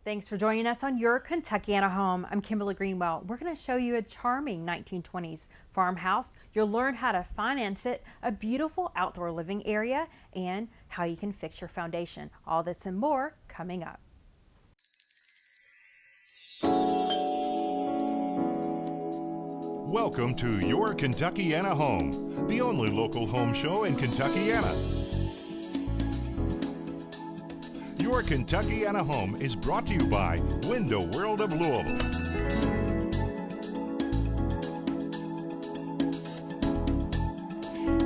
Thanks for joining us on Your Kentuckiana Home. I'm Kimberly Greenwell. We're going to show you a charming 1920s farmhouse. You'll learn how to finance it, a beautiful outdoor living area, and how you can fix your foundation. All this and more coming up. Welcome to Your Kentuckiana Home, the only local home show in Kentuckiana. Your Kentuckiana Home is brought to you by Window World of Louisville.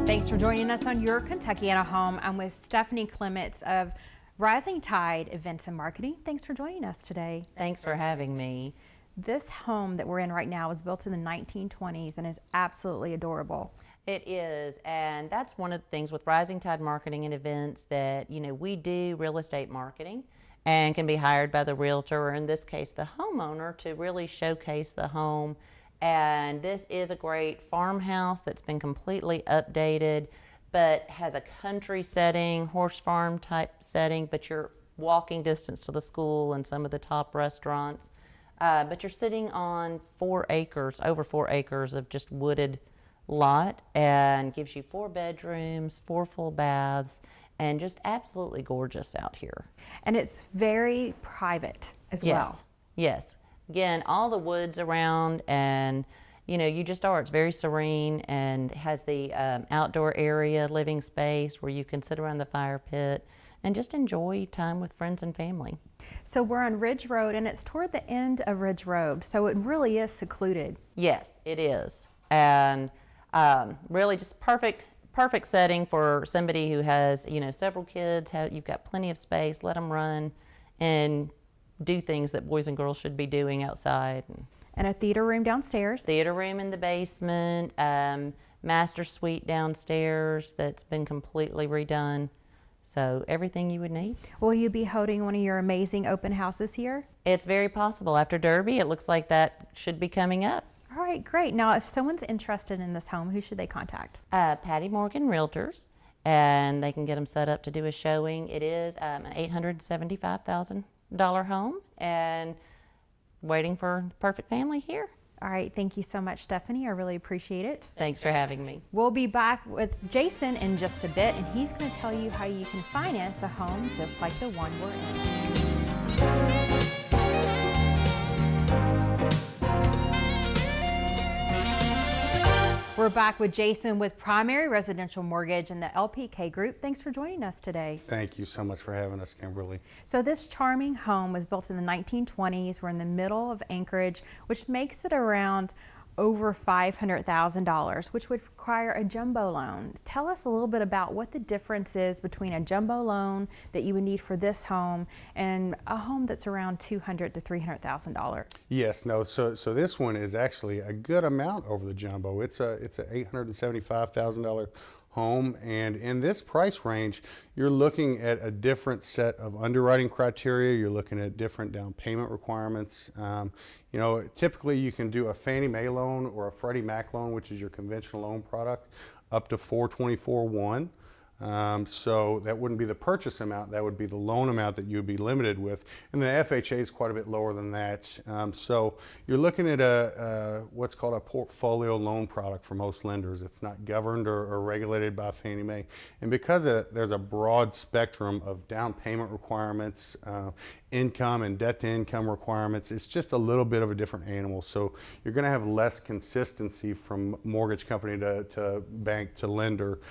Thanks for joining us on Your Kentuckiana Home. I'm with Stephanie Clements of Rising Tide Events and Marketing. Thanks for joining us today. Thanks for having me. This home that we're in right now was built in the 1920s and is absolutely adorable. It is, and that's one of the things with Rising Tide Marketing and Events that, we do real estate marketing and can be hired by the realtor, or in this case, the homeowner, to really showcase the home. And this is a great farmhouse that's been completely updated, but has a country setting, horse farm type setting, but you're walking distance to the school and some of the top restaurants. But you're sitting on 4 acres, over 4 acres of just wooded lot, and gives you 4 bedrooms, 4 full baths, and just absolutely gorgeous out here. And it's very private as well. Yes. Again, all the woods around, and you just are. It's very serene and has the outdoor area, living space where you can sit around the fire pit and just enjoy time with friends and family. So we're on Ridge Road, and it's toward the end of Ridge Road, so it really is secluded. Yes, it is. And really just perfect setting for somebody who has, several kids. You've got plenty of space. Let them run and do things that boys and girls should be doing outside. And a theater room downstairs. Theater room in the basement, master suite downstairs that's been completely redone. So everything you would need. Will you be holding one of your amazing open houses here? It's very possible. After Derby, it looks like that should be coming up. All right, great. Now, if someone's interested in this home, who should they contact? Patty Morgan Realtors, and they can get them set up to do a showing. It is an $875,000 home, and waiting for the perfect family here. All right, thank you so much, Stephanie. I really appreciate it. Thanks for having me. We'll be back with Jason in just a bit, and he's going to tell you how you can finance a home just like the one we're in. We're back with Jason with Primary Residential Mortgage and the LPK Group. Thanks for joining us today. Thank you so much for having us, Kimberly. So this charming home was built in the 1920s. We're in the middle of Anchorage, which makes it around over $500,000, which would require a jumbo loan. Tell us a little bit about what the difference is between a jumbo loan that you would need for this home and a home that's around $200,000 to $300,000. Yes, no. So this one is actually a good amount over the jumbo. It's a $875,000 home, and in this price range, you're looking at a different set of underwriting criteria. You're looking at different down payment requirements. Typically you can do a Fannie Mae loan or a Freddie Mac loan, which is your conventional loan product, up to 424.1. So that wouldn't be the purchase amount, that would be the loan amount that you'd be limited with. And the FHA is quite a bit lower than that. So you're looking at what's called a portfolio loan product for most lenders. It's not governed or regulated by Fannie Mae. And because there's a broad spectrum of down payment requirements, income and debt to income requirements, it's just a little bit of a different animal. So you're going to have less consistency from mortgage company to bank to lender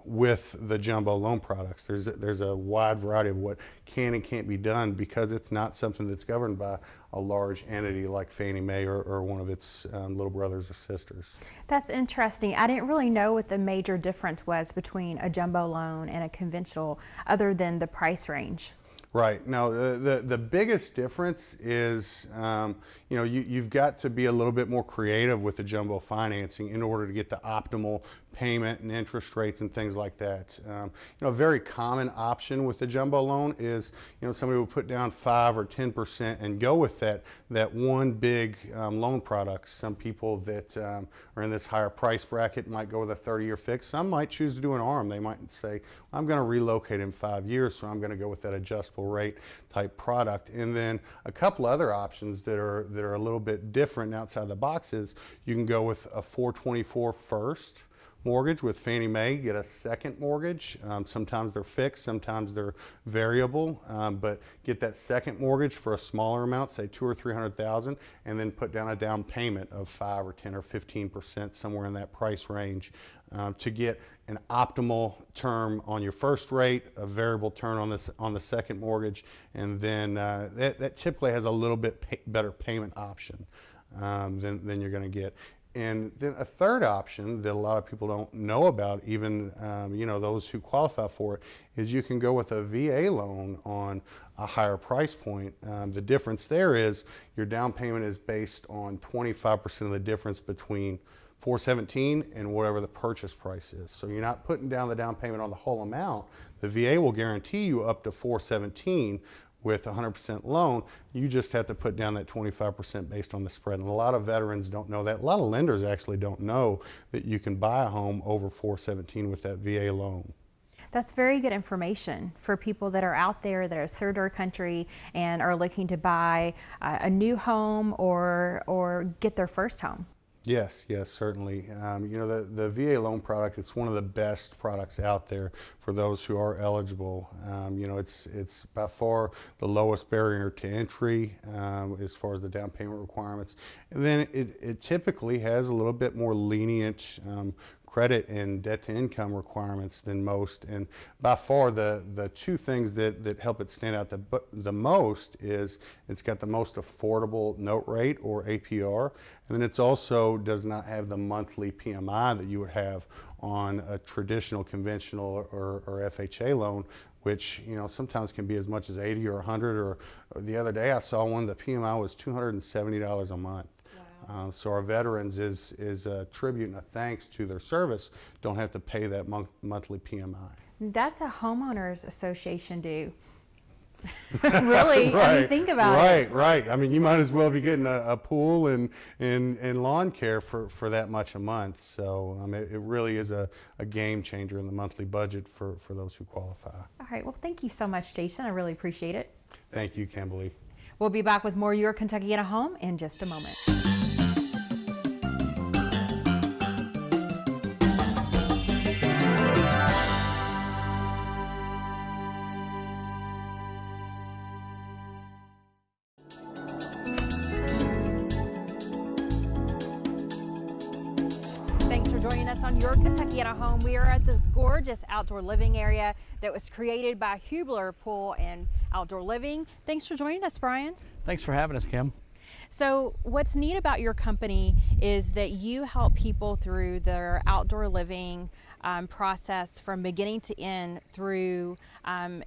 with the jumbo loan products. There's a wide variety of what can and can't be done because it's not something that's governed by a large entity like Fannie Mae or one of its little brothers or sisters. That's interesting. I didn't really know what the major difference was between a jumbo loan and a conventional, other than the price range. Right. Now, the biggest difference is, you've got to be a little bit more creative with the jumbo financing in order to get the optimal payment and interest rates and things like that. A very common option with the jumbo loan is, somebody will put down 5 or 10% and go with that one big loan product. Some people that are in this higher price bracket might go with a 30-year fix. Some might choose to do an ARM. They might say, I'm going to relocate in 5 years, so I'm going to go with that adjustable rental rate type product. And then a couple other options that are a little bit different outside the box is you can go with a 424 first mortgage with Fannie Mae, get a second mortgage. Sometimes they're fixed, sometimes they're variable, but get that second mortgage for a smaller amount, say $200,000 or $300,000, and then put down a down payment of 5 or 10 or 15%, somewhere in that price range, to get an optimal term on your first rate, a variable term on the second mortgage, and then that typically has a little bit better payment option than you're going to get. And then a third option that a lot of people don't know about, even those who qualify for it, is you can go with a VA loan on a higher price point. The difference there is your down payment is based on 25% of the difference between $417 and whatever the purchase price is. So you're not putting down the down payment on the whole amount. The VA will guarantee you up to $417. With 100% loan, you just have to put down that 25% based on the spread. And a lot of veterans don't know that. A lot of lenders actually don't know that you can buy a home over $417 with that VA loan. That's very good information for people that are out there that have served our country and are looking to buy a new home or get their first home. Yes, certainly. The VA loan product, it's one of the best products out there for those who are eligible. It's by far the lowest barrier to entry as far as the down payment requirements. And then it typically has a little bit more lenient credit and debt to income requirements than most. And by far the two things that help it stand out the most is it's got the most affordable note rate, or APR, and then it's also does not have the monthly PMI that you would have on a traditional conventional or FHA loan, which sometimes can be as much as 80 or 100, or the other day I saw one, the PMI was $270 a month. So our veterans is a tribute and a thanks to their service, don't have to pay that monthly PMI. That's a homeowners association due. Really, Right. I mean, think about it. Right. I mean, you might as well be getting a pool and lawn care for that much a month. So it really is a game changer in the monthly budget for those who qualify. All right, well, thank you so much, Jason. I really appreciate it. Thank you, Kimberly. We'll be back with more Your Kentucky at a Home in just a moment. Thanks for joining us on Your Kentucky at a Home. We are at this gorgeous outdoor living area that was created by Hubler Pool and Outdoor Living. Thanks for joining us, Brian. Thanks for having us, Kim. So what's neat about your company is that you help people through their outdoor living process from beginning to end through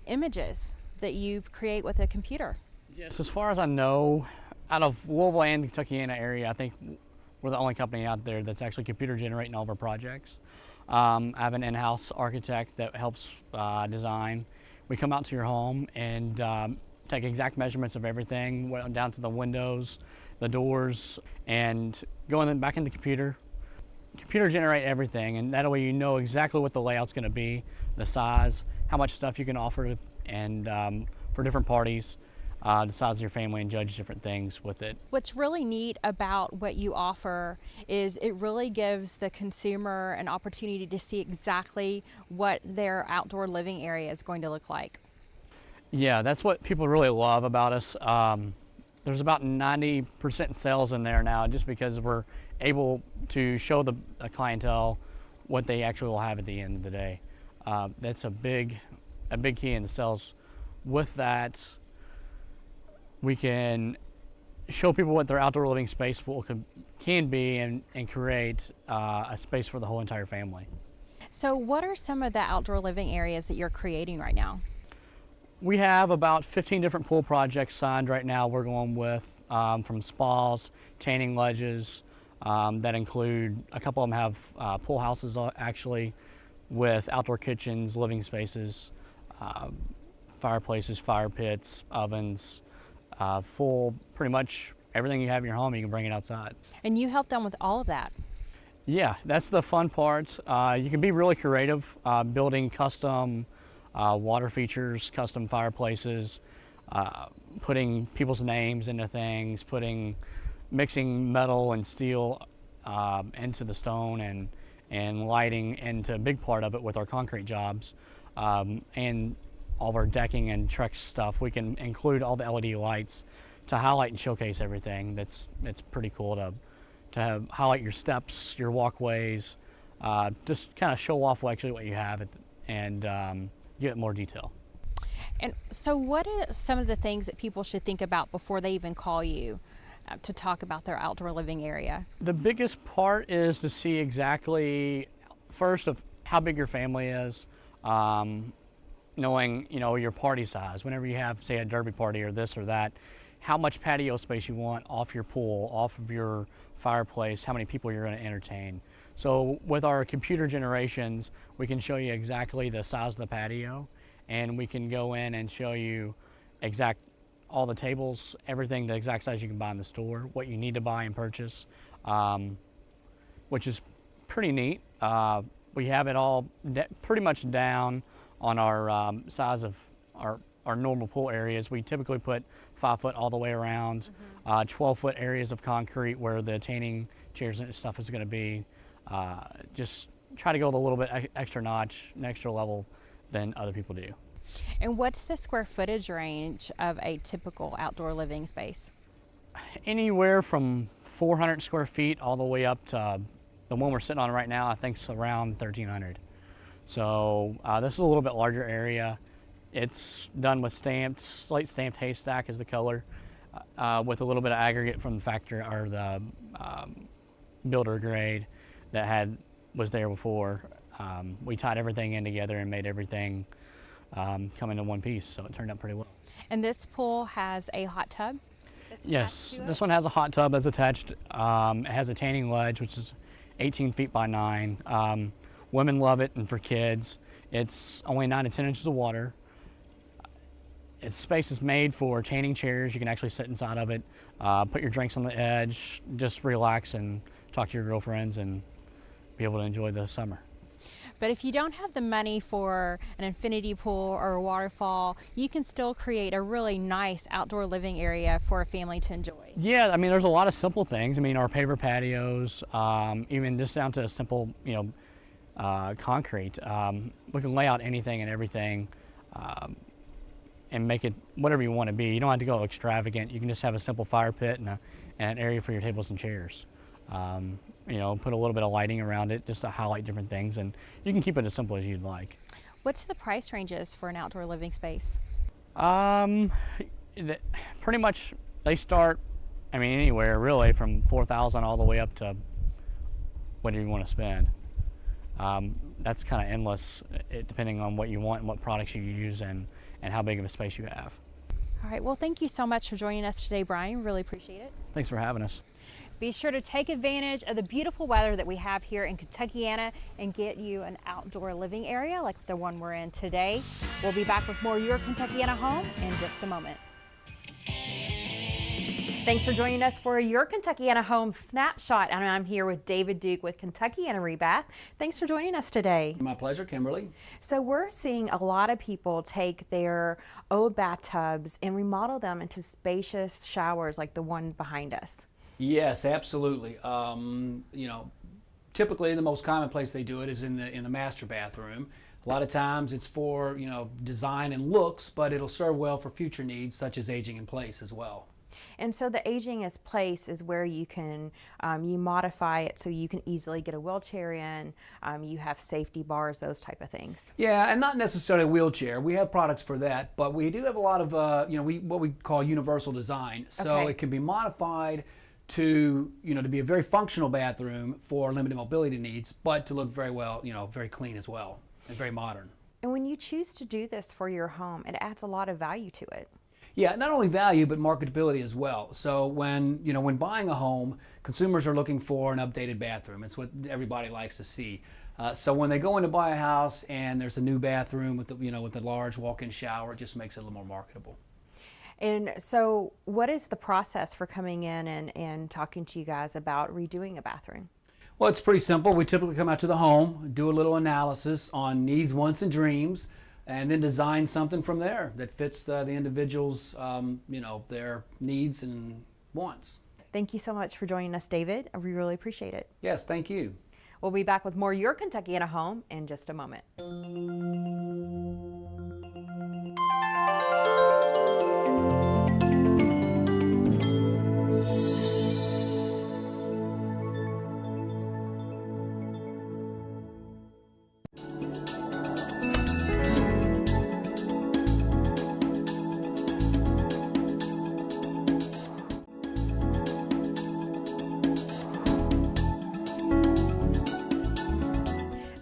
images that you create with a computer. Yes, as far as I know, out of Louisville and the Kentuckiana area, I think we're the only company out there that's actually computer generating all of our projects. I have an in-house architect that helps design. We come out to your home and take exact measurements of everything, down to the windows, the doors, and go back in the computer generate everything, and that way you know exactly what the layout's going to be, the size, how much stuff you can offer, and for different parties, the size of your family, and judge different things with it. What's really neat about what you offer is it really gives the consumer an opportunity to see exactly what their outdoor living area is going to look like. Yeah, that's what people really love about us. There's about 90% sales in there now, just because we're able to show the clientele what they actually will have at the end of the day. That's a big key in the sales. With that, we can show people what their outdoor living space can be, and create a space for the whole entire family. So what are some of the outdoor living areas that you're creating right now? We have about 15 different pool projects signed right now. We're going with from spas, tanning ledges, that include, a couple of them have pool houses actually, with outdoor kitchens, living spaces, fireplaces, fire pits, ovens, full, pretty much everything you have in your home, you can bring it outside. And you help them with all of that. Yeah, that's the fun part. You can be really creative, building custom water features, custom fireplaces, putting people's names into things, mixing metal and steel into the stone, and lighting into a big part of it with our concrete jobs, and all of our decking and Trex stuff. We can include all the LED lights to highlight and showcase everything. It's pretty cool to highlight your steps, your walkways, just kind of show off what you have and give it more detail. And so what are some of the things that people should think about before they even call you to talk about their outdoor living area? The biggest part is to see exactly, first, of how big your family is, knowing your party size. Whenever you have, say, a derby party or this or that, how much patio space you want off your pool, off of your fireplace, how many people you're going to entertain. So with our computer generations, we can show you exactly the size of the patio, and we can go in and show you all the tables, everything the exact size you can buy in the store, what you need to buy and purchase, which is pretty neat. We have it all pretty much down on our size of our normal pool areas. We typically put 5 foot all the way around, 12 foot areas of concrete where the tanning chairs and stuff is going to be. Just try to go a little bit extra notch, an extra level than other people do. And what's the square footage range of a typical outdoor living space? Anywhere from 400 square feet all the way up to the one we're sitting on right now, I think it's around 1,300. So this is a little bit larger area. It's done with slate stamped haystack is the color, with a little bit of aggregate from the factory or the builder grade that was there before. We tied everything in together and made everything come into one piece, so it turned out pretty well. And this pool has a hot tub? Yes, this one has a hot tub that's attached. It has a tanning ledge, which is 18 feet by 9. Women love it, and for kids, it's only 9 to 10 inches of water. Its space is made for tanning chairs. You can actually sit inside of it, put your drinks on the edge, just relax and talk to your girlfriends and be able to enjoy the summer. But if you don't have the money for an infinity pool or a waterfall, you can still create a really nice outdoor living area for a family to enjoy. Yeah, I mean, there's a lot of simple things. I mean, our paver patios, even just down to a simple, concrete. We can lay out anything and everything and make it whatever you want to be. You don't have to go extravagant. You can just have a simple fire pit and an area for your tables and chairs. Put a little bit of lighting around it just to highlight different things, and you can keep it as simple as you'd like. What's the price ranges for an outdoor living space? Pretty much they start, anywhere really from $4,000 all the way up to whatever you want to spend. That's kind of endless, depending on what you want and what products you use and how big of a space you have. All right, well, thank you so much for joining us today, Brian. Really appreciate it. Thanks for having us. Be sure to take advantage of the beautiful weather that we have here in Kentuckiana and get you an outdoor living area like the one we're in today. We'll be back with more Your Kentuckiana Home in just a moment. Thanks for joining us for Your Kentuckiana Home Snapshot. And I'm here with David Duke with Kentuckiana Rebath. Thanks for joining us today. My pleasure, Kimberly. So we're seeing a lot of people take their old bathtubs and remodel them into spacious showers like the one behind us. Yes, absolutely. Typically the most common place they do it is in the master bathroom. A lot of times it's for design and looks, but it'll serve well for future needs such as aging in place as well. And so the aging in place is where you can you modify it so you can easily get a wheelchair in. You have safety bars, those type of things. Yeah, and not necessarily a wheelchair. We have products for that, but we do have a lot of what we call universal design. So Okay. It can be modified to to be a very functional bathroom for limited mobility needs, but to look very well, very clean as well and very modern. And when you choose to do this for your home, it adds a lot of value to it. Yeah, not only value, but marketability as well. So when buying a home, consumers are looking for an updated bathroom. It's what everybody likes to see. So when they go in to buy a house and there's a new bathroom with the large walk-in shower, it just makes it a little more marketable. And so what is the process for coming in and talking to you guys about redoing a bathroom? Well, it's pretty simple. We typically come out to the home, do a little analysis on needs, wants, and dreams, and then design something from there that fits the individual's, you know, their needs and wants. Thank you so much for joining us, David. We really appreciate it. Yes, thank you. We'll be back with more Your Kentucky in a Home in just a moment.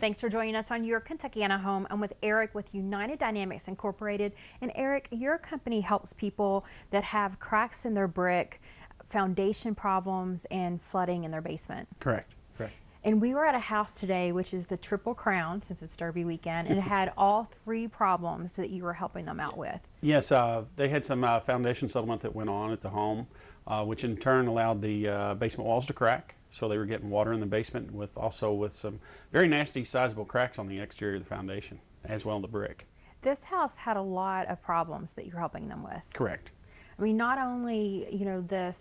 Thanks for joining us on Your Kentucky in a Home. I'm with Eric with United Dynamics Incorporated. And Eric, your company helps people that have cracks in their brick, foundation problems, and flooding in their basement. Correct. Correct. And we were at a house today, which is the Triple Crown, since it's Derby weekend, and it had all three problems that you were helping them out with. Yes, they had some foundation settlement that went on at the home, which in turn allowed the basement walls to crack. So they were getting water in the basement with some very nasty sizable cracks on the exterior of the foundation, as well as the brick. This house had a lot of problems that you're helping them with. Correct. I mean, not only, you know, the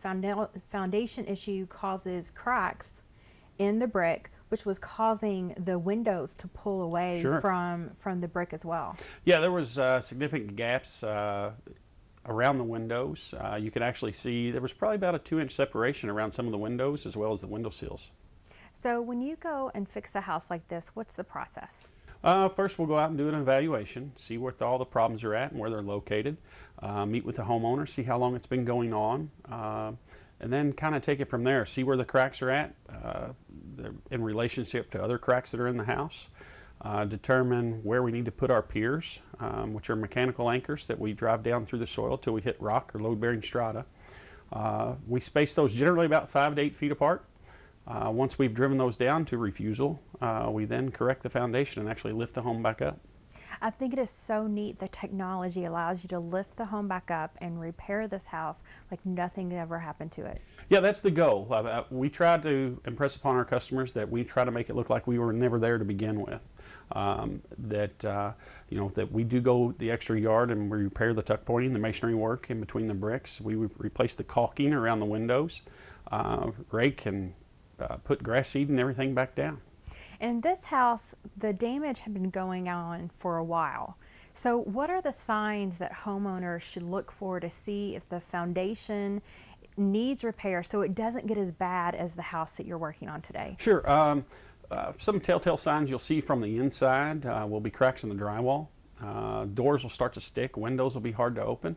foundation issue causes cracks in the brick, which was causing the windows to pull away Sure. from the brick as well. Yeah, there was significant gaps around the windows. You could actually see there was probably about a 2-inch separation around some of the windows as well as the window sills. So when you go and fix a house like this, what's the process? First, we'll go out and do an evaluation, see where all the problems are at and where they're located, meet with the homeowner, see how long it's been going on, and then kind of take it from there, see where the cracks are at in relationship to other cracks that are in the house. Determine where we need to put our piers, which are mechanical anchors that we drive down through the soil till we hit rock or load-bearing strata. We space those generally about 5 to 8 feet apart. Once we've driven those down to refusal, we then correct the foundation and actually lift the home back up. I think it is so neat the technology allows you to lift the home back up and repair this house like nothing ever happened to it. Yeah, that's the goal. We try to impress upon our customers that we try to make it look like we were never there to begin with. You know, that we do go the extra yard and we repair the tuck pointing, the masonry work in between the bricks. We replace the caulking around the windows, rake and put grass seed and everything back down. In this house, the damage had been going on for a while. So what are the signs that homeowners should look for to see if the foundation needs repair so it doesn't get as bad as the house that you're working on today? Sure. Some telltale signs you'll see from the inside will be cracks in the drywall. Doors will start to stick. Windows will be hard to open.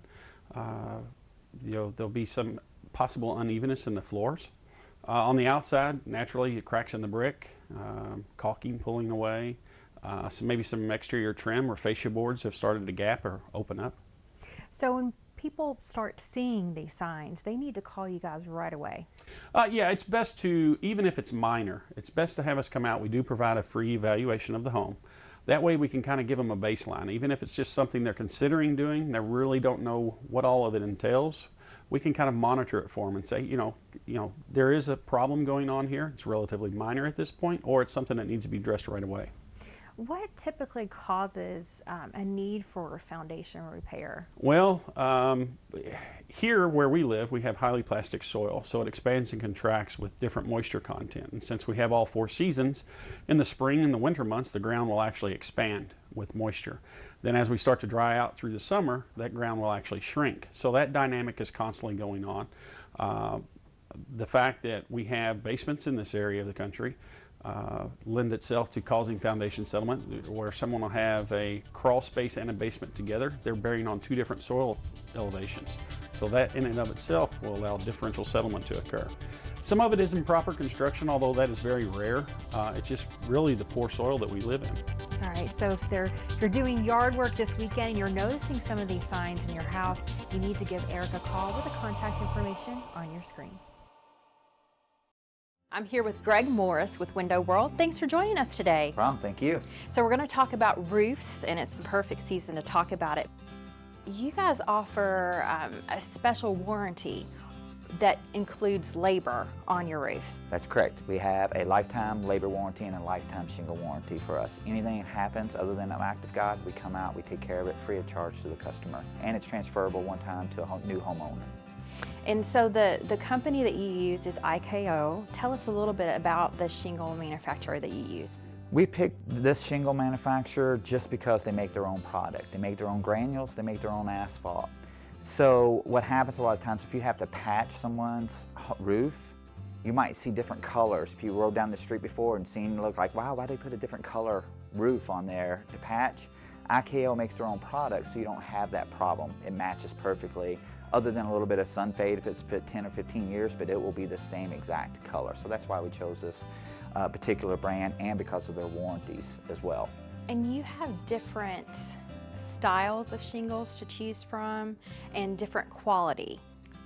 You know, there'll be some possible unevenness in the floors. On the outside, naturally, cracks in the brick, caulking pulling away, maybe some exterior trim or fascia boards have started to gap or open up. So when people start seeing these signs, they need to call you guys right away. Yeah, it's best to, even if it's minor, it's best to have us come out. We do provide a free evaluation of the home. That way we can kind of give them a baseline. Even if it's just something they're considering doing, they really don't know what all of it entails, we can kind of monitor it for them and say, you know, there is a problem going on here. It's relatively minor at this point, or it's something that needs to be addressed right away. What typically causes a need for foundation repair? Well, here where we live, we have highly plastic soil, so it expands and contracts with different moisture content. And since we have all 4 seasons, in the spring and the winter months, the ground will actually expand with moisture. Then as we start to dry out through the summer, that ground will actually shrink. So that dynamic is constantly going on. The fact that we have basements in this area of the country lend itself to causing foundation settlement, where someone will have a crawl space and a basement together. They're bearing on 2 different soil elevations. So that in and of itself will allow differential settlement to occur. Some of it is improper construction, although that is very rare. It's just really the poor soil that we live in. All right, so if you're doing yard work this weekend and you're noticing some of these signs in your house, you need to give Eric a call with the contact information on your screen. I'm here with Greg Morris with Window World. Thanks for joining us today. No problem, thank you. So we're going to talk about roofs, and it's the perfect season to talk about it. You guys offer a special warranty that includes labor on your roofs. That's correct. We have a lifetime labor warranty and a lifetime shingle warranty for us. Anything that happens other than an act of God, we come out, we take care of it free of charge to the customer. And it's transferable one time to a new homeowner. And so the company that you use is IKO. Tell us a little bit about the shingle manufacturer that you use. We picked this shingle manufacturer just because they make their own product. They make their own granules, they make their own asphalt. So what happens a lot of times, if you have to patch someone's roof, you might see different colors. If you rode down the street before and seen it look like, wow, why did they put a different color roof on there to patch? IKO makes their own product, so you don't have that problem. It matches perfectly, other than a little bit of sun fade if it's 10 or 15 years, but it will be the same exact color. So that's why we chose this particular brand, and because of their warranties as well. And you have different styles of shingles to choose from and different quality.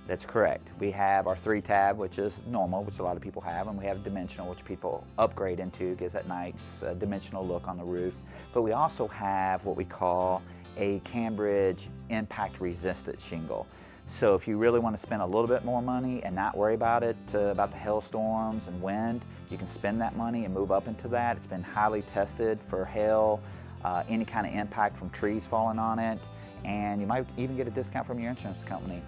That's correct. We have our 3-tab, which is normal, which a lot of people have, and we have dimensional, which people upgrade into, gives that nice dimensional look on the roof. But we also have what we call a Cambridge impact resistant shingle. So if you really want to spend a little bit more money and not worry about it, about the hailstorms and wind, you can spend that money and move up into that. It's been highly tested for hail, any kind of impact from trees falling on it, and you might even get a discount from your insurance company.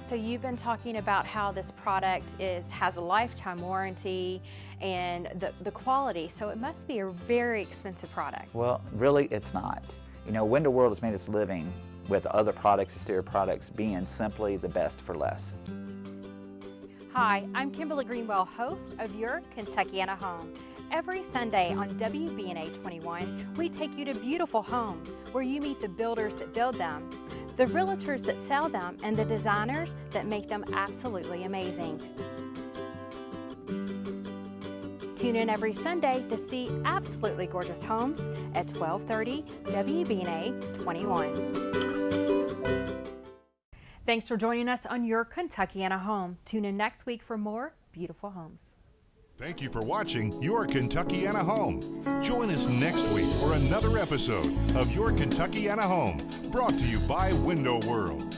So you've been talking about how this product has a lifetime warranty and the quality, so it must be a very expensive product. Well, really it's not. You know, Window World has made its living with other products, exterior products, being simply the best for less. Hi, I'm Kimberly Greenwell, host of Your Kentuckiana Home. Every Sunday on WBNA 21, we take you to beautiful homes where you meet the builders that build them, the realtors that sell them, and the designers that make them absolutely amazing. Tune in every Sunday to see absolutely gorgeous homes at 12:30 WBNA 21. Thanks for joining us on Your Kentuckiana Home. Tune in next week for more beautiful homes. Thank you for watching Your Kentuckiana Home. Join us next week for another episode of Your Kentuckiana Home, brought to you by Window World.